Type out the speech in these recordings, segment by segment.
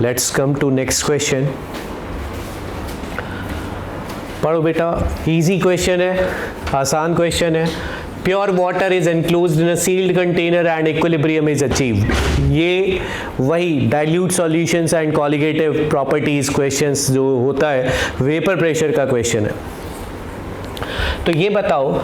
Let's come to next question. पढ़ो बेटा, easy question है, आसान क्वेश्चन है। Pure water is enclosed in a sealed container and equilibrium is achieved. ये वही dilute solutions and colligative properties questions जो होता है वेपर प्रेशर का क्वेश्चन है। तो ये बताओ,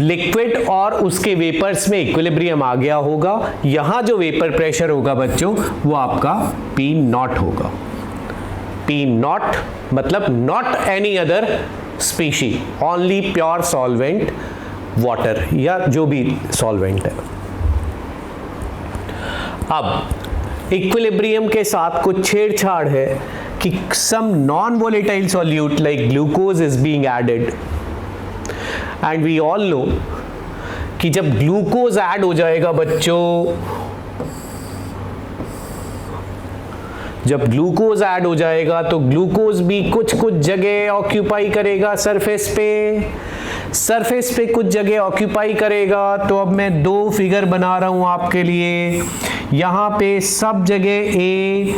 लिक्विड और उसके वेपर्स में इक्विलिब्रियम आ गया होगा, यहां जो वेपर प्रेशर होगा बच्चों वो आपका P नॉट होगा। P नॉट मतलब not any other species, only pure solvent water या जो भी सॉल्वेंट है। अब इक्विलिब्रियम के साथ कुछ छेड़छाड़ है कि some non volatile solute like glucose is being added and we all know कि जब ग्लूकोज ऐड हो जाएगा बच्चों, जब ग्लूकोज ऐड हो जाएगा तो ग्लूकोज भी कुछ जगह ऑक्यूपाई करेगा सरफेस पे कुछ जगह ऑक्यूपाई करेगा। तो अब मैं दो फिगर बना रहा हूं आपके लिए। यहां पे सब जगह ए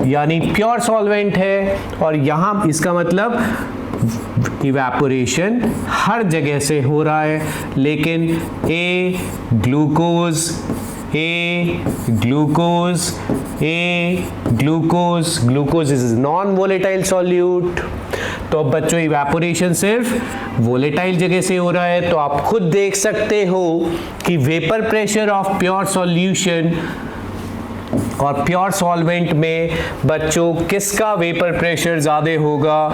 यानी प्योर सॉल्वेंट है, और यहां इसका मतलब इवेपोरेशन हर जगह से हो रहा है, लेकिन glucose is non volatile solute. तो अब बच्चों इवेपोरेशन सिर्फ वोलेटाइल जगह से हो रहा है। तो आप खुद देख सकते हो कि vapour pressure of pure solution और प्योर सॉल्वेंट में बच्चों किसका वेपर प्रेशर ज्यादा होगा?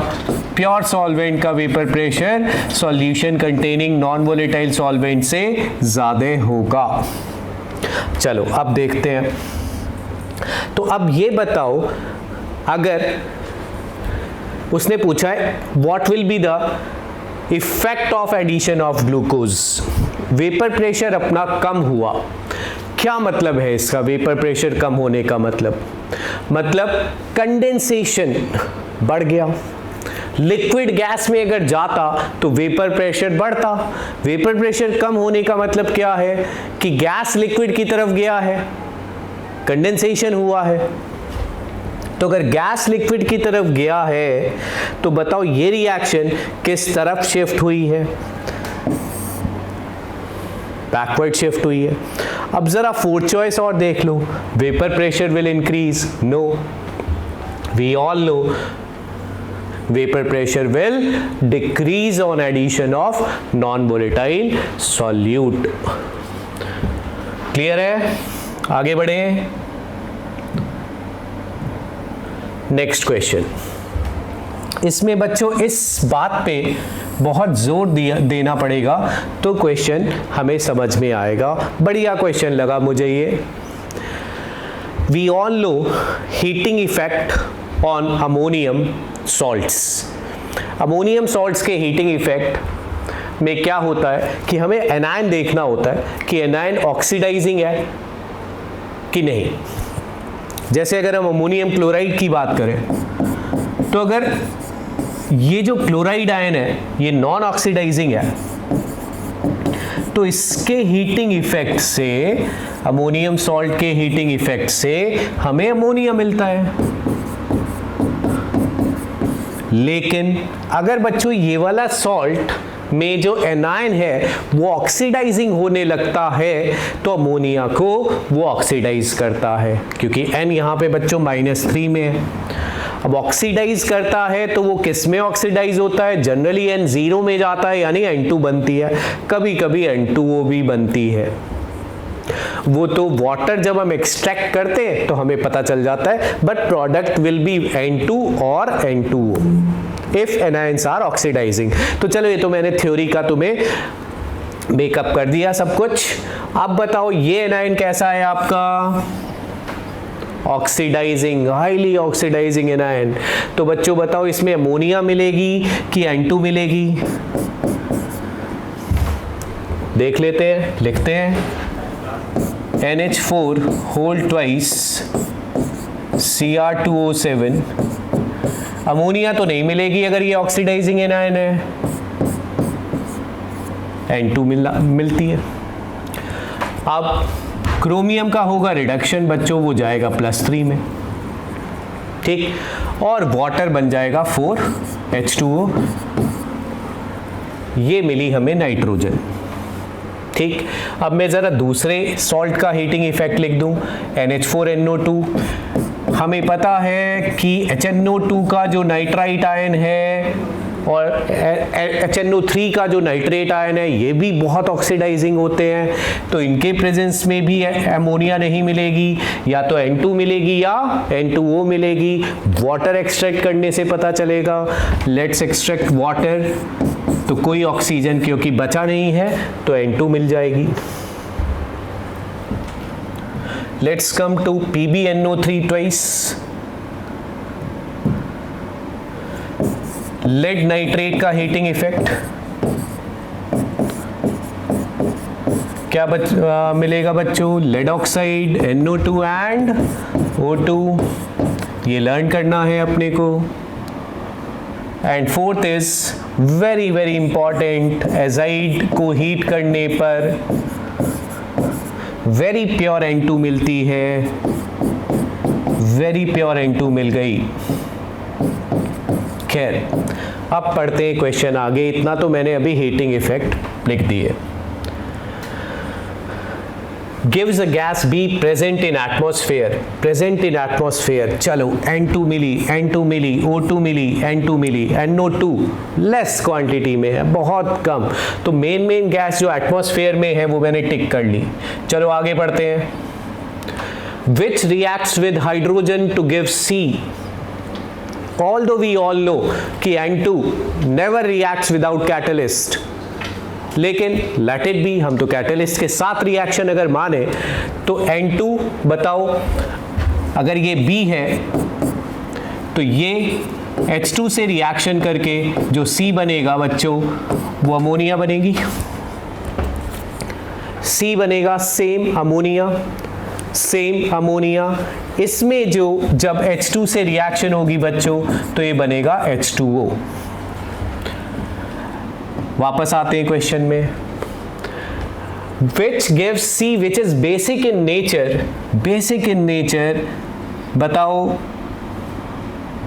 प्योर सॉल्वेंट का vapour pressure solution containing non volatile solvent से ज्यादा होगा। चलो अब देखते हैं। तो अब ये बताओ, अगर उसने पूछा है what will be the effect of addition of glucose, vapour pressure अपना कम हुआ, क्या मतलब है इसका? वेपर प्रेशर कम होने का मतलब कंडेंसेशन बढ़ गया। लिक्विड गैस में अगर जाता तो वेपर प्रेशर बढ़ता। वेपर प्रेशर कम होने का मतलब क्या है? कि गैस लिक्विड की तरफ गया है, कंडेंसेशन हुआ है। तो अगर गैस लिक्विड की तरफ गया है तो बताओ ये रिएक्शन किस तरफ शिफ्ट हुई है? बैकवर्ड शिफ्ट हुई है। अब जरा फोर्थ चॉइस और देख लो, vapour pressure will increase. No, we all know vapor pressure will decrease on addition of non-volatile solute। Clear है? आगे बढ़े। Next question. इसमें बच्चों इस बात पे बहुत जोर देना पड़ेगा तो क्वेश्चन हमें समझ में आएगा। बढ़िया क्वेश्चन लगा मुझे ये। We all know heating effect on ammonium salts. Ammonium salts के हीटिंग इफेक्ट में क्या होता है कि हमें एनायन देखना होता है कि एनायन ऑक्सीडाइजिंग है कि नहीं। जैसे अगर हम अमोनियम क्लोराइड की बात करें तो अगर ये जो क्लोराइड आयन है ये नॉन ऑक्सीडाइजिंग है तो इसके हीटिंग इफेक्ट से, अमोनियम सॉल्ट के हीटिंग इफेक्ट से हमें अमोनिया मिलता है। लेकिन अगर बच्चों ये वाला सॉल्ट में जो एनायन है वो ऑक्सीडाइजिंग होने लगता है तो अमोनिया को वो ऑक्सीडाइज करता है, क्योंकि N यहाँ पे बच्चों -3 में है। अब ऑक्सीडाइज करता है तो वो किस में ऑक्सीडाइज होता है? जनरली N 0 में जाता है यानी N2 बनती है, कभी कभी N2O भी बनती है। वो तो वाटर जब हम एक्सट्रैक्ट करते हैं तो हमें पता चल जाता है, but product will be N2 और N2O if anions are oxidising. तो चलो ये तो मैंने थ्योरी का तुम्हें मेकअप कर दिया सब कुछ। अब बताओ ये एनायन कैसा है आपका? Oxidising, highly oxidising anion. तो बच्चों बताओ इसमें अमोनिया मिलेगी कि N2 मिलेगी? देख लेते हैं, लिखते हैं NH4 whole twice Cr2O7। Ammonia तो नहीं मिलेगी अगर ये ऑक्सीडाइजिंग एनायन है, N2 मिलती है। अब क्रोमियम का होगा रिडक्शन बच्चों, वो जाएगा +3 में, ठीक, और वाटर बन जाएगा 4H2O। ये मिली हमें नाइट्रोजन, ठीक। अब मैं ज़रा दूसरे सॉल्ट का हीटिंग इफेक्ट लिख दूं, NH4NO2। हमें पता है कि HNO2 का जो नाइट्राइट आयन है और HNO3 का जो नाइट्रेट आयन है, ये भी बहुत ऑक्सीडाइजिंग होते हैं, तो इनके प्रेजेंस में भी अमोनिया नहीं मिलेगी, या तो N2 मिलेगी या N2O मिलेगी। वाटर एक्सट्रैक्ट करने से पता चलेगा। लेट्स एक्सट्रैक्ट वाटर, तो कोई ऑक्सीजन क्योंकि बचा नहीं है तो N2 मिल जाएगी। Let's come to PbNO3 twice, lead nitrate का हीटिंग इफेक्ट क्या मिलेगा बच्चों? Lead oxide, NO2 and O2, ये लर्न करना है अपने को। And fourth is very very important, azide को हीट करने पर वेरी प्योर N2 मिलती है, वेरी प्योर N2 मिल गई। खैर, अब पढ़ते हैं क्वेश्चन आगे। इतना तो मैंने अभी हीटिंग इफेक्ट लिख दिए। gives a gas B present in atmosphere, चलो N2 मिली, N2 मिली, O2 मिली, N2 मिली, NO2 लेस क्वांटिटी में है, बहुत कम, तो मेन गैस जो एटमॉस्फेयर में है वो मैंने टिक कर ली। चलो आगे पढ़ते हैं। Which reacts with hydrogen to give C? Although we all know कि N2 never reacts without catalyst, लेकिन लेट इट बी, हम तो कैटलिस्ट के साथ रिएक्शन अगर माने तो N2 बताओ, अगर ये B है तो ये H2 से रिएक्शन करके जो C बनेगा बच्चों वो अमोनिया बनेगी, C बनेगा सेम अमोनिया। इसमें जो जब H2 से रिएक्शन होगी बच्चों तो ये बनेगा H2O। वापस आते हैं क्वेश्चन में। Which gives C which is basic in nature, बताओ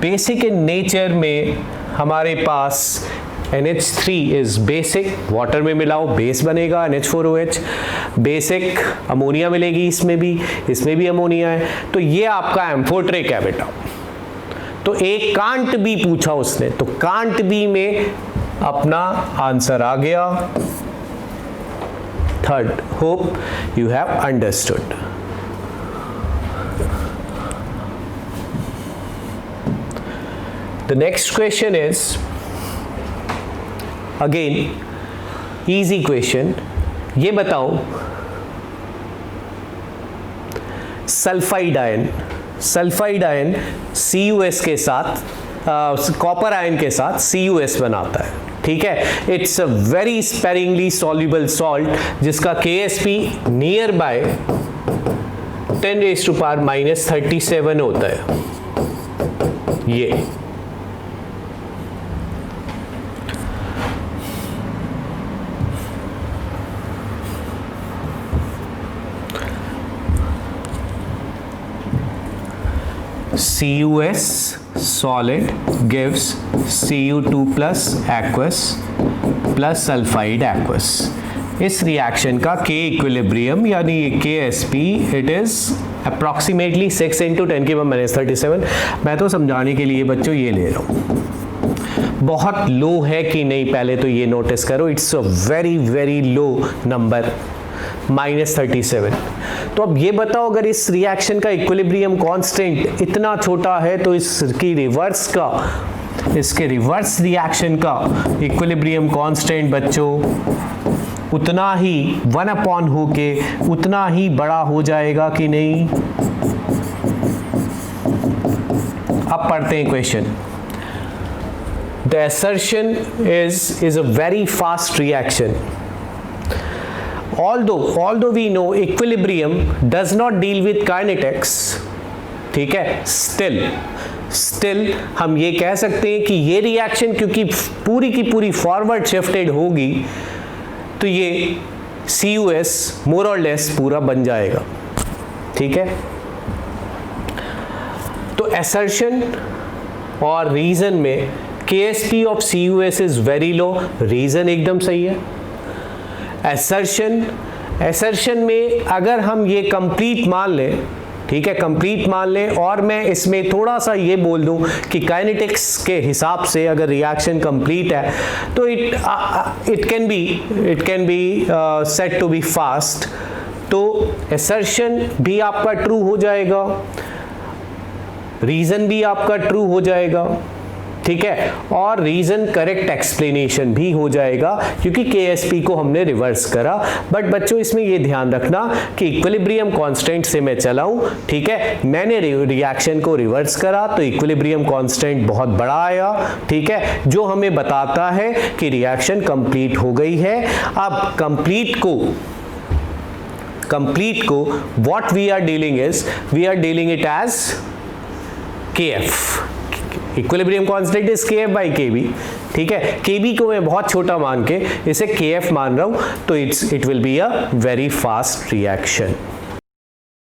बेसिक इन नेचर में हमारे पास NH3 इज बेसिक, वाटर में मिलाओ बेस बनेगा NH4OH, बेसिक अमोनिया मिलेगी, इसमें भी अमोनिया है, तो ये आपका एम्फोट्रिक है बेटा। तो एक कांट बी पूछा उसने, तो कांट बी में अपना आंसर आ गया। Third, hope you have understood. The next question is again easy question. ये बताओ सल्फाइड आयन CuS के साथ, कॉपर आयन के साथ CuS बनाता है, ठीक है। It's a very sparingly soluble salt जिसका KSP नियर बाय 10⁻⁻37 होता है। ये CuS solid gives Cu2 plus aqueous plus sulfide aqueous। इस रिएक्शन का K इक्विलिब्रियम यानी KSP इट इज अप्रॉक्सीमेटली 6 × 10⁻⁻37। मैं तो समझाने के लिए बच्चों ये ले रहा हूँ। बहुत लो है कि नहीं पहले तो ये नोटिस करो, it's a very very low number -37। तो अब ये बताओ अगर इस रिएक्शन का इक्विलिब्रियम कांस्टेंट इतना छोटा है तो इसके रिवर्स रिएक्शन का इक्विलिब्रियम कांस्टेंट बच्चों उतना ही 1/, होके उतना ही बड़ा हो जाएगा कि नहीं। अब पढ़ते हैं question. The assertion is a very fast reaction. Although we know equilibrium does not deal with kinetics, ठीक है, still हम ये कह सकते हैं कि ये रिएक्शन क्योंकि पूरी की पूरी फॉरवर्ड शिफ्टेड होगी तो ये CuS मोर और लेस पूरा बन जाएगा, ठीक है। तो असर्शन और रीजन में KSP of CuS is very low, reason एकदम सही है। असर्शन में अगर हम ये कंप्लीट मान लें, ठीक है, कंप्लीट मान लें, और मैं इसमें थोड़ा सा ये बोल दूं कि काइनेटिक्स के हिसाब से अगर रिएक्शन कंप्लीट है तो it can be set to be fast, तो असर्शन भी आपका ट्रू हो जाएगा, रीजन भी आपका ट्रू हो जाएगा, ठीक है, और रीजन करेक्ट एक्सप्लेनेशन भी हो जाएगा क्योंकि KSP को हमने रिवर्स करा। बट बच्चों इसमें ये ध्यान रखना कि इक्विलिब्रियम कांस्टेंट से मैं चलाऊं, ठीक है, मैंने रिएक्शन को रिवर्स करा तो इक्विलिब्रियम कांस्टेंट बहुत बड़ा आया, ठीक है, जो हमें बताता है कि रिएक्शन कंप्लीट हो गई है। अब कंप्लीट को what we are dealing it as KF, equilibrium constant is KF by KB, ठीक है। KB को मैं बहुत छोटा मान के इसे KF मान रहा हूं, तो it will be a very fast reaction.